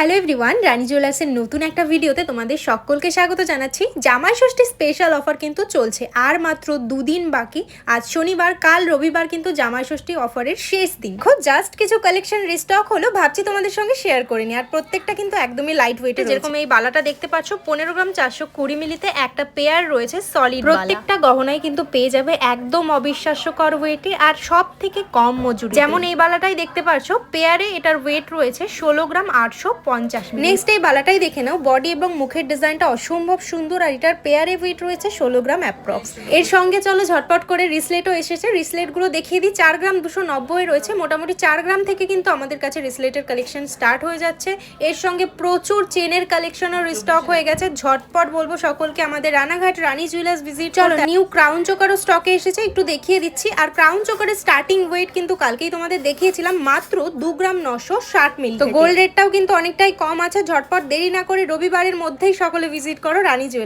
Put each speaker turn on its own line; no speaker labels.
Hello everyone, রানী জুয়েলার্সের নতুন একটা ভিডিওতে তোমাদের সকলকে স্বাগত জানাচ্ছি। জামাই ষষ্ঠী স্পেশাল অফার কিন্তু চলছে, আর মাত্র দুদিন বাকি। আজ শনিবার, কাল রবিবার কিন্তু জামাই ষষ্ঠী অফারের শেষ দিন। জাস্ট কিছু কালেকশন রিস্টক হলো, ভাবছি তোমাদের সঙ্গে শেয়ার করে নি। আর প্রত্যেকটা কিন্তু একদমই লাইট ওয়েটে, যেরকম এই বালাটা দেখতে পাচ্ছ 15 গ্রাম 420 মিলিতে একটা পেয়ার রয়েছে সলিড। প্রত্যেকটা গহনায় কিন্তু পেয়ে যাবে একদম অবিশ্বাস্যকর ওয়েটে আর সব থেকে কম মজুরি। যেমন এই বালাটাই দেখতে পাচ্ছ, পেয়ারে এটার ওয়েট রয়েছে 16 গ্রাম 850। নেক্সট এই বালাটাই দেখে নাও, বডি এবং মুখের ডিজাইনটা অসম্ভব সুন্দর আর এটার পেয়ারে ওয়েট রয়েছে 16 গ্রাম অ্যাপ্রক্স। এর সঙ্গে চলো ঝটপট করে রিসলেটও এসেছে, রিসলেট গুলো দেখিয়ে দিই। 4 গ্রাম 290 রয়েছে, মোটামুটি 4 গ্রাম থেকে কিন্তু আমাদের কাছে রিসলেটের কালেকশন স্টার্ট হয়ে যাচ্ছে। এর সঙ্গে প্রচুর চেনের কালেকশনও রিস্টক হয়ে গেছে। ঝটপট বলবো সকলকে আমাদের রানাঘাট রানী জুয়েলার্স ভিজিট। চলো, নিউ ক্রাউন চোকারও স্টকে এসেছে, একটু দেখিয়ে দিচ্ছি। আর ক্রাউন চোকারের স্টার্টিং ওয়েট কিন্তু কালকেই তোমাদের দেখিয়েছিলাম, মাত্র 2 গ্রাম 960 মিলি। তো গোল্ড রেটটাও কিন্তু অনেকটাই কম আছে। ঝটপট দেরি না করে রবিবারের মধ্যেই সকলে ভিজিট করো রানী জুয়েলার্স।